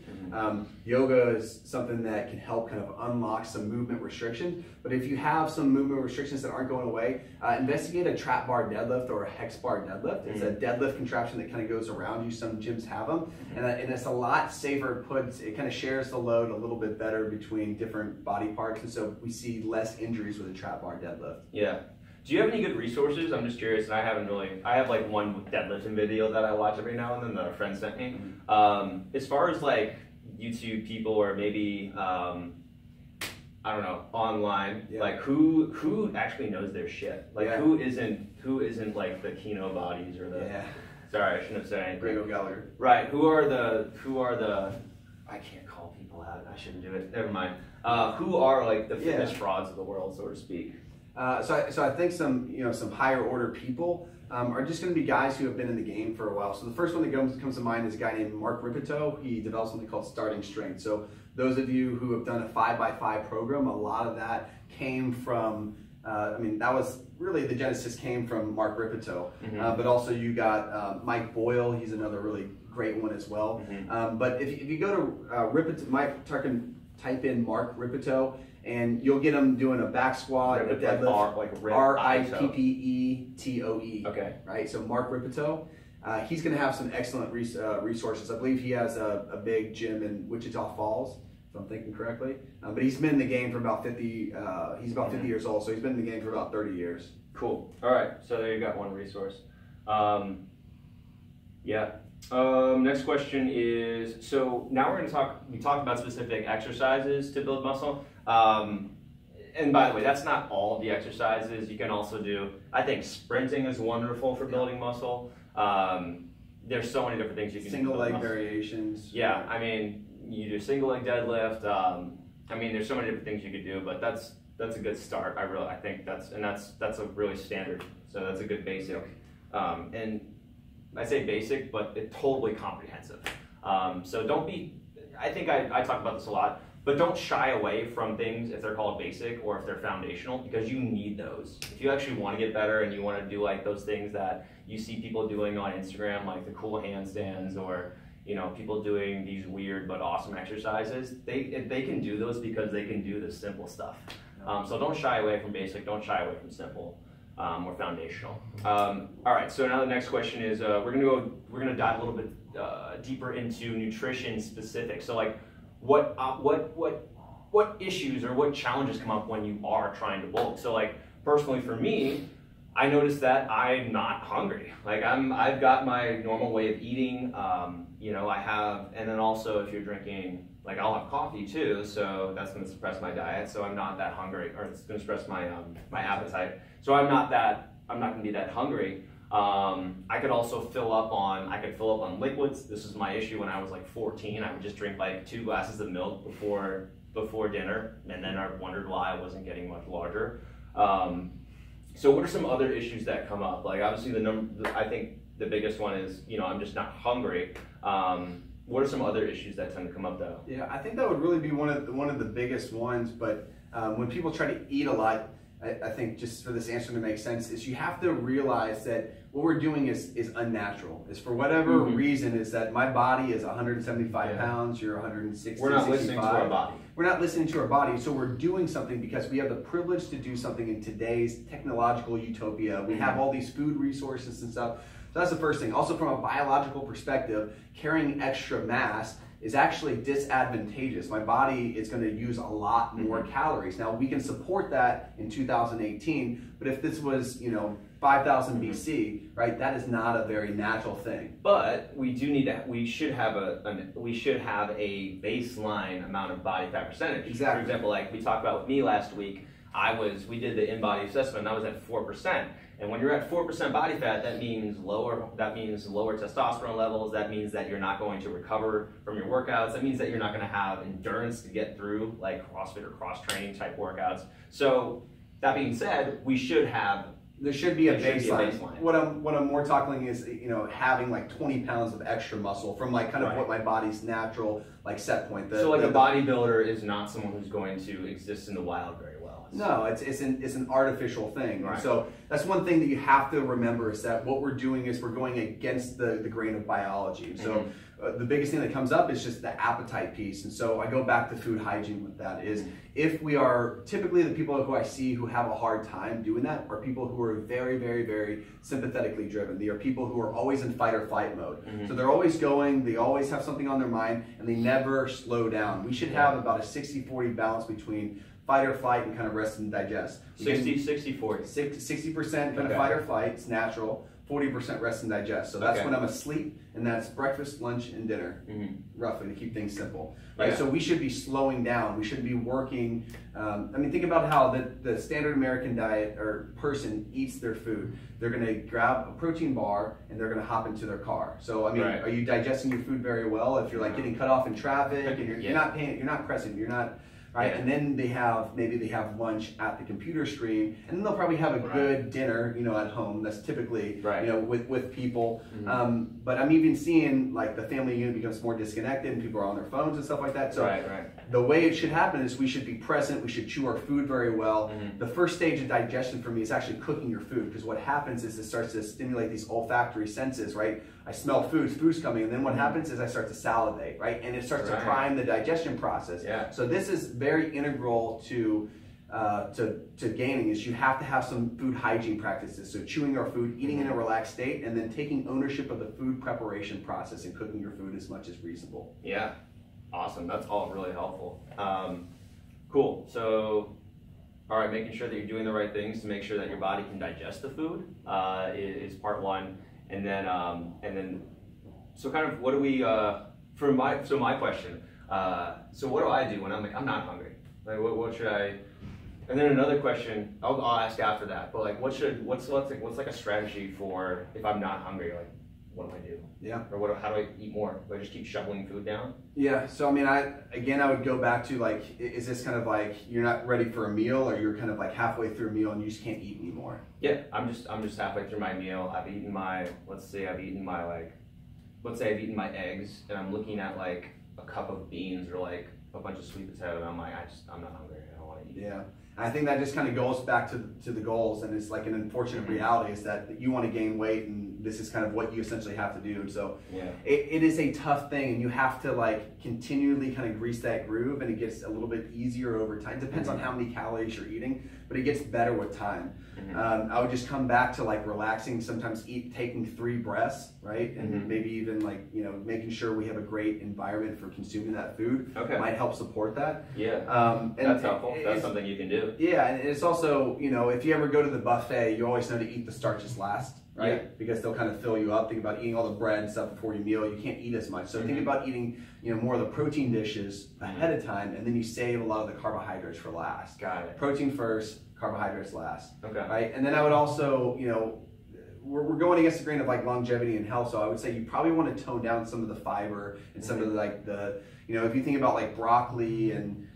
yoga is something that can help kind of unlock some movement restrictions. But if you have some movement restrictions that aren't going away, investigate a trap bar deadlift or a hex bar deadlift. It's a deadlift contraption that kind of goes around you. Some gyms have them, and it's a lot safer. It kind of shares the load a little bit better between different body parts, and so we see less injuries with a trap bar deadlift. Yeah. Do you have any good resources? I'm just curious, and I have like one deadlifting video that I watch every now and then that a friend sent me. As far as like YouTube people, or maybe, I don't know, online, like who actually knows their shit? Like who isn't like the Kino Bodies or the, sorry, I shouldn't have said anything. Grego Gallagher. Right, who are the, I can't call people out, I shouldn't do it, never mind. Who are like the fitness frauds of the world, so to speak? So I think some higher order people are just going to be guys who have been in the game for a while. So the first one that comes to mind is a guy named Mark Rippetoe. He developed something called Starting Strength. So those of you who have done a 5x5 program, a lot of that came from, that was really the genesis came from Mark Rippetoe. But also you got Mike Boyle. He's another really great one as well. But if you go to Rippetoe, type in Mark Rippetoe, and you'll get him doing a back squat, a deadlift, Rippetoe. Okay. Right? So Mark Rippetoe, he's going to have some excellent resources. I believe he has a big gym in Wichita Falls, if I'm thinking correctly. But he's been in the game for about 50, he's about 50 years old, so he's been in the game for about 30 years. Cool. All right, so there you got one resource. Next question is, so now we're going to we talked about specific exercises to build muscle. And by the way, that's not all the exercises. You can also do, I think sprinting is wonderful for building muscle. There's so many different things you can do. Single leg variations. Yeah, I mean, you do single leg deadlift. I mean, there's so many different things you could do, but that's a good start. I think that's a really standard. So that's a good basic. And I say basic, but it's totally comprehensive. So don't be, I think I talk about this a lot, but don't shy away from things if they're called basic or if they're foundational, because you need those. If you actually want to get better and you want to do like those things that you see people doing on Instagram, like the cool handstands, or people doing these weird but awesome exercises, they can do those because they can do the simple stuff. So don't shy away from basic, don't shy away from simple. Or foundational. All right, so now the next question is we're gonna dive a little bit deeper into nutrition specific. So like what issues or what challenges come up when you are trying to bulk? So like personally for me, I noticed that I'm not hungry. Like I've got my normal way of eating. I have, and then also if you're drinking, like I'll have coffee too, so that's going to suppress my diet. So I'm not that hungry, or it's going to suppress my my appetite. So I'm not going to be that hungry. I could also fill up on liquids. This is my issue when I was like 14. I would just drink like 2 glasses of milk before dinner, and then I wondered why I wasn't getting much larger. So what are some other issues that come up? Like obviously I think the biggest one is, I'm just not hungry. What are some other issues that tend to come up though? Yeah, I think that would really be one of the biggest ones. But when people try to eat a lot, I think just for this answer to make sense is you have to realize that what we're doing is unnatural. Is for whatever reason is that my body is 175 pounds, you're 160, We're not 65. listening to our body. We're not listening to our body, so we're doing something because we have the privilege to do something in today's technological utopia. We have all these food resources and stuff. So that's the first thing. Also from a biological perspective, carrying extra mass is actually disadvantageous. My body is going to use a lot more calories. Now we can support that in 2018, but if this was, 5000 BC, right, that is not a very natural thing. But we do need that. We should have a baseline amount of body fat percentage. Exactly. For example, like we talked about with me last week, we did the in-body assessment and I was at 4%. And when you're at 4% body fat, that means lower testosterone levels. That means that you're not going to recover from your workouts. That means that you're not going to have endurance to get through like CrossFit or cross-training type workouts. So that being said, there should be a baseline. baseline. What I'm more talking is, having like 20 pounds of extra muscle from like kind of what my body's natural like set point. So like a bodybuilder is not someone who's going to exist in the wild very well. No, it's an artificial thing. Right. So that's one thing that you have to remember is that what we're doing is we're going against the grain of biology. So the biggest thing that comes up is just the appetite piece. And so I go back to food hygiene with that is if we are typically the people who I see who have a hard time doing that are people who are very, very, very sympathetically driven. They are people who are always in fight or flight mode. So they're always going, they always have something on their mind, and they never slow down. We should have about a 60-40 balance between fight or flight and kind of rest and digest. 60-40. 60% kind of fight or flight, it's natural. 40% rest and digest. So that's when I'm asleep, and that's breakfast, lunch, and dinner, roughly, to keep things simple. Right? Yeah. So we should be slowing down. We should be working. Think about how the standard American diet or person eats their food. They're going to grab a protein bar, and they're going to hop into their car. So, are you digesting your food very well? If you're like getting cut off in traffic, and you're not present, you're not... Right, and then maybe they have lunch at the computer screen, and then they'll probably have a good dinner, at home. That's typically, with people. But I'm even seeing like the family unit becomes more disconnected, and people are on their phones and stuff like that. So the way it should happen is we should be present. We should chew our food very well. The first stage of digestion for me is actually cooking your food, because what happens is it starts to stimulate these olfactory senses, right? I smell food's coming, and then what happens is I start to salivate, right? And it starts to prime the digestion process. Yeah. So this is very integral to gaining, is you have to have some food hygiene practices. So chewing our food, eating in a relaxed state, and then taking ownership of the food preparation process and cooking your food as much as reasonable. Yeah, awesome. That's all really helpful. Cool. So, all right, making sure that you're doing the right things to make sure that your body can digest the food is part one. And then So kind of what do we, my question, so what do I do when I'm not hungry? Like what should I, and then another question, I'll ask after that, but like what's like a strategy for if I'm not hungry, like what do I do? Yeah. Or how do I eat more? Do I just keep shoveling food down? Yeah, so I mean, I would go back to like, is this kind of like you're not ready for a meal, or you're kind of like halfway through a meal and you just can't eat anymore? Yeah, I'm just halfway through my meal. I've eaten my, let's say I've eaten my eggs, and I'm looking at like a cup of beans or like a bunch of sweet potato, and I'm like, I'm not hungry. I don't want to eat. Yeah. And I think that just kind of goes back to the goals, and it's like an unfortunate reality is that you want to gain weight, and this is kind of what you essentially have to do. So yeah, it is a tough thing, and you have to like continually kind of grease that groove, and it gets a little bit easier over time. Depends on how many calories you're eating, but it gets better with time. I would just come back to like relaxing, sometimes taking 3 breaths, right? And maybe even like, you know, making sure we have a great environment for consuming that food. Okay. Might help support that. Yeah. And that's helpful. That's something you can do. Yeah, and it's also, you know, if you ever go to the buffet, you always know to eat the starches last, right? Yeah. Because they'll kind of fill you up. Think about eating all the bread and stuff before your meal. You can't eat as much. So think about eating, you know, more of the protein dishes ahead of time, and then you save a lot of the carbohydrates for last. Got it. Protein first, carbohydrates last. Okay. Right? And then I would also, you know, we're going against the grain of like longevity and health, so I would say you probably want to tone down some of the fiber and some of the, like the, you know, if you think about like broccoli and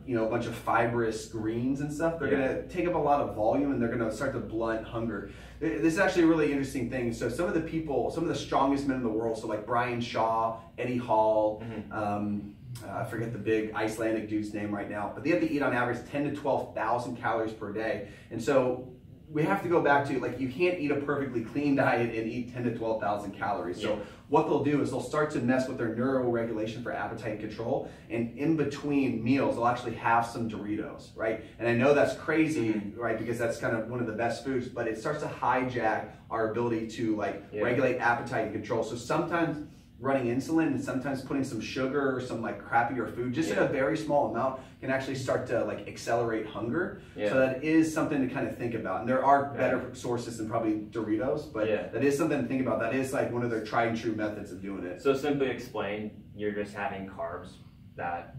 you know, a bunch of fibrous greens and stuff, they're going to take up a lot of volume, and they're going to start to blunt hunger. This is actually a really interesting thing. So some of the strongest men in the world, so like Brian Shaw, Eddie Hall, I forget the big Icelandic dude's name right now, but they have to eat on average 10 to 12,000 calories per day. And so we have to go back to, like, you can't eat a perfectly clean diet and eat 10 to 12,000 calories. So what they'll do is they'll start to mess with their neuroregulation for appetite control, and in between meals they'll actually have some Doritos, right? And I know that's crazy, right, because that's kind of one of the best foods, but it starts to hijack our ability to like regulate appetite and control. So sometimes running insulin and sometimes putting some sugar or some like crappier food just in a very small amount can actually start to like accelerate hunger. So that is something to kind of think about. And there are better sources than probably Doritos, but that is something to think about. That is like one of their tried and true methods of doing it. So simply explain, you're just having carbs.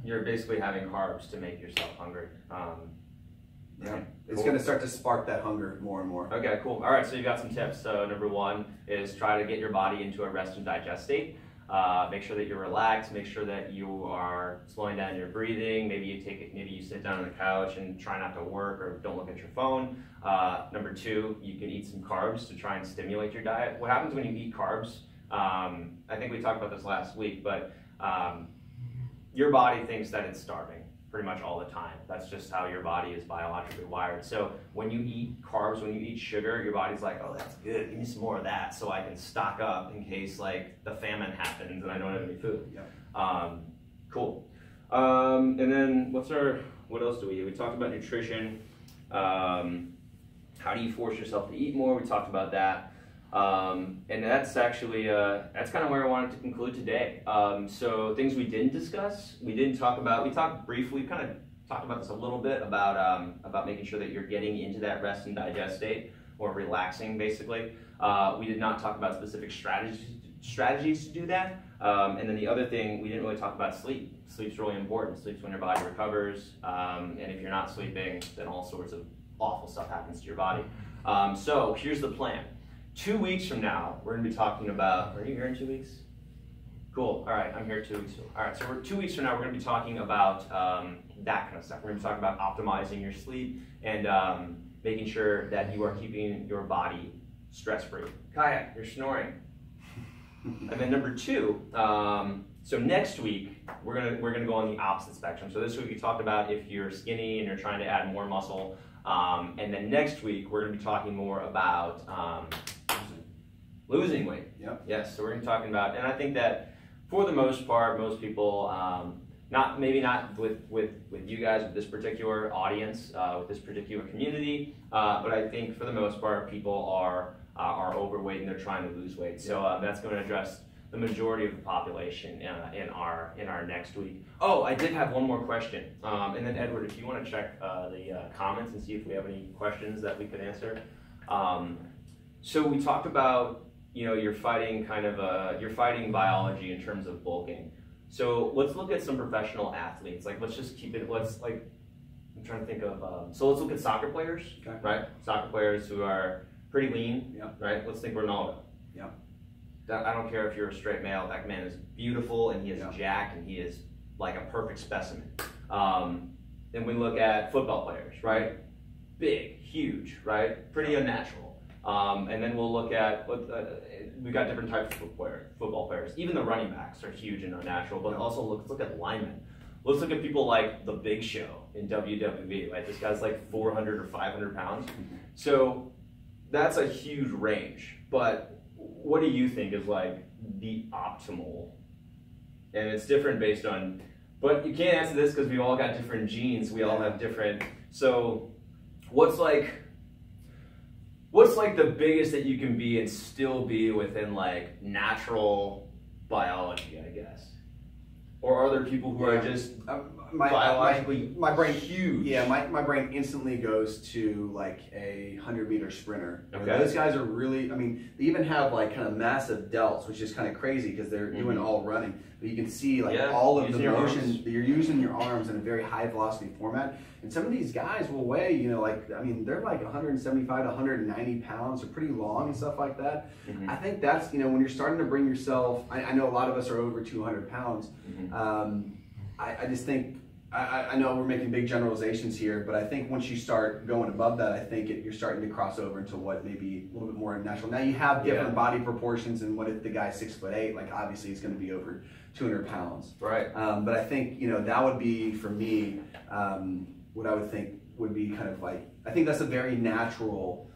You're basically having carbs to make yourself hungry. It's going to start to spark that hunger more and more. Okay, cool. All right, so you got some tips. So number 1 is try to get your body into a rest and digest state. Make sure that you're relaxed. Make sure that you are slowing down your breathing. Maybe you sit down on the couch and try not to work or don't look at your phone. Number 2, you can eat some carbs to try and stimulate your diet. What happens when you eat carbs? I think we talked about this last week, but your body thinks that it's starving pretty much all the time. That's just how your body is biologically wired. So when you eat carbs, when you eat sugar, your body's like, oh, that's good, give me some more of that so I can stock up in case like the famine happens and I don't have any food. Cool. And then what else do we do? We talked about nutrition. How do you force yourself to eat more? We talked about that. And that's actually, that's kind of where I wanted to conclude today. So things we didn't discuss, we talked briefly, kind of talked about this a little bit about making sure that you're getting into that rest and digest state, or relaxing basically. We did not talk about specific strategies to do that. And then the other thing, we didn't really talk about sleep. Sleep's really important. Sleep's when your body recovers. And if you're not sleeping, then all sorts of awful stuff happens to your body. So here's the plan. 2 weeks from now, we're going to be talking about, are you here in 2 weeks? Cool, all right, I'm here 2 weeks. All right, so 2 weeks from now, we're going to be talking about that kind of stuff. We're going to be talking about optimizing your sleep and making sure that you are keeping your body stress-free. Kaya, you're snoring. And then number 2, so next week, we're gonna go on the opposite spectrum. So this week we talked about if you're skinny and you're trying to add more muscle. And then next week, we're going to be talking more about losing weight. Yes, so we're going to be talking about, and I think that for the most part, most people, maybe not with you guys, with this particular audience, with this particular community, but I think for the most part, people are overweight and they're trying to lose weight. So that's going to address the majority of the population in our next week. Oh, I did have one more question. And then Edward, if you want to check the comments and see if we have any questions that we could answer. So we talked about, you're fighting you're fighting biology in terms of bulking. So let's look at some professional athletes. Like, let's just keep it. I'm trying to think of. So let's look at soccer players, Okay. right? Soccer players who are pretty lean, Yeah. right? Let's think Ronaldo. Yeah. I don't care if you're a straight male. That man is beautiful, and he is Yeah. jacked, and he is like a perfect specimen. Then we look at football players, right? Big, huge, right? Pretty unnatural. And then we'll look at we got different types of football players. Even the running backs are huge and unnatural. But also let's look at linemen. Let's look at people like The Big Show in WWE. Right? This guy's like 400 or 500 pounds. So that's a huge range. But what do you think is like the optimal? And it's different based on. But you can't answer this because we all got different genes. We all have different. So what's like the biggest that you can be and still be within like natural biology, I guess? Or are there people who are just biologically my brain huge? Yeah, my brain instantly goes to like a 100-meter sprinter. Okay. Those guys are really, I mean, they even have like kind of massive delts, which is kind of crazy because they're doing all running. But you can see like all of the motion, you're using your arms in a very high velocity format. And some of these guys will weigh, they're like 175 to 190 pounds. They're pretty long and stuff like that. I think that's, when you're starting to bring yourself, I know a lot of us are over 200 pounds. I just think, I know we're making big generalizations here, but I think once you start going above that, I think you're starting to cross over into what may be a little bit more natural. Now you have different body proportions, and what if the guy's 6'8", like obviously he's going to be over 200 pounds. Right. But I think, that would be, for me, what I would think would be kind of like, I think that's a very natural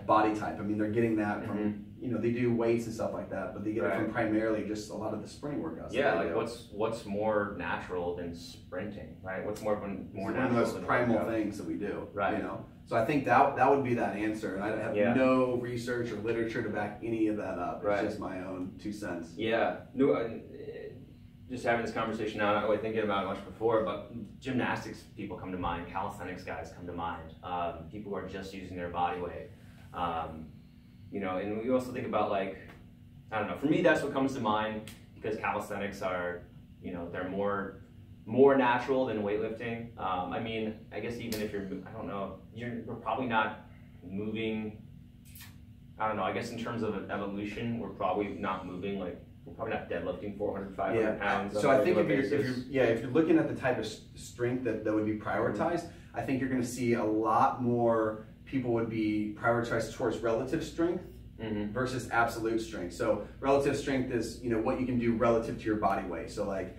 body type. I mean, they're getting that from, they do weights and stuff like that, but they get it from primarily just a lot of the sprinting workouts. Yeah, like what's more natural than sprinting, right? What's more natural than one of the most primal things that we do, right? So I think that would be that answer, and I have no research or literature to back any of that up. It's just my own 2 cents. Yeah, just having this conversation now, not really thinking about it much before, but gymnastics people come to mind, calisthenics guys come to mind, people who are just using their body weight. And we also think about like, I don't know, for me that's what comes to mind because calisthenics are, they're more natural than weightlifting. I mean, I guess even if you're probably not moving, I don't know, I guess in terms of evolution, we're probably not moving like, we're probably not deadlifting 400, 500 pounds. So I think if you're looking at the type of strength that would be prioritized, I think you're going to see a lot more people would be prioritized towards relative strength versus absolute strength. So relative strength is what you can do relative to your body weight. So like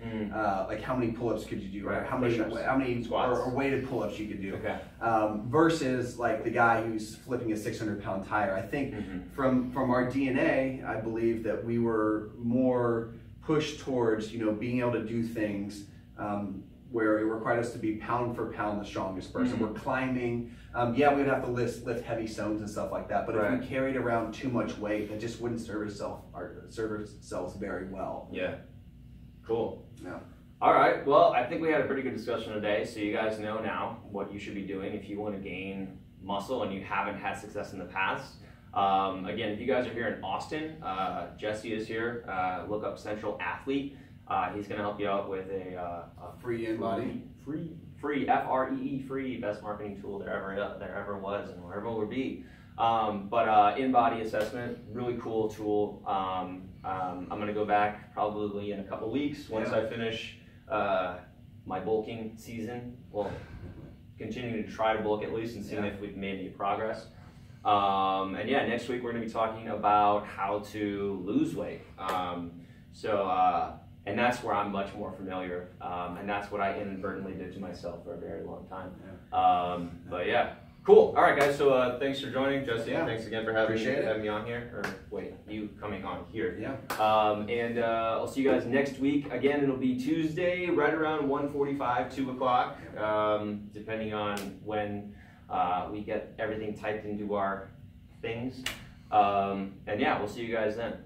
how many pull-ups could you do, or how many squats or weighted pull-ups you could do, versus like the guy who's flipping a 600-pound tire. I think from our DNA, I believe that we were more pushed towards being able to do things where it required us to be pound for pound the strongest person. We're climbing. We would have to lift heavy stones and stuff like that. But if we carried around too much weight, that just wouldn't serve ourselves very well. Yeah. Cool. Yeah. All right. Well, I think we had a pretty good discussion today. So you guys know now what you should be doing if you want to gain muscle and you haven't had success in the past. Again, if you guys are here in Austin, Jesse is here. Look up Central Athlete. He's going to help you out with a free InBody. Free, F-R-E-E, free, best marketing tool there ever was and wherever will be. But InBody assessment, really cool tool. I'm going to go back probably in a couple weeks once I finish my bulking season. Well, continuing to try to bulk at least and seeing if we've made any progress. Next week we're going to be talking about how to lose weight. And that's where I'm much more familiar, and that's what I inadvertently did to myself for a very long time. But yeah, cool. All right, guys. So thanks for joining, Jesse. Thanks again for having me on here. Or wait, you coming on here. And I'll see you guys next week. Again, it'll be Tuesday, right around 1:45, 2 o'clock, depending on when we get everything typed into our things. We'll see you guys then.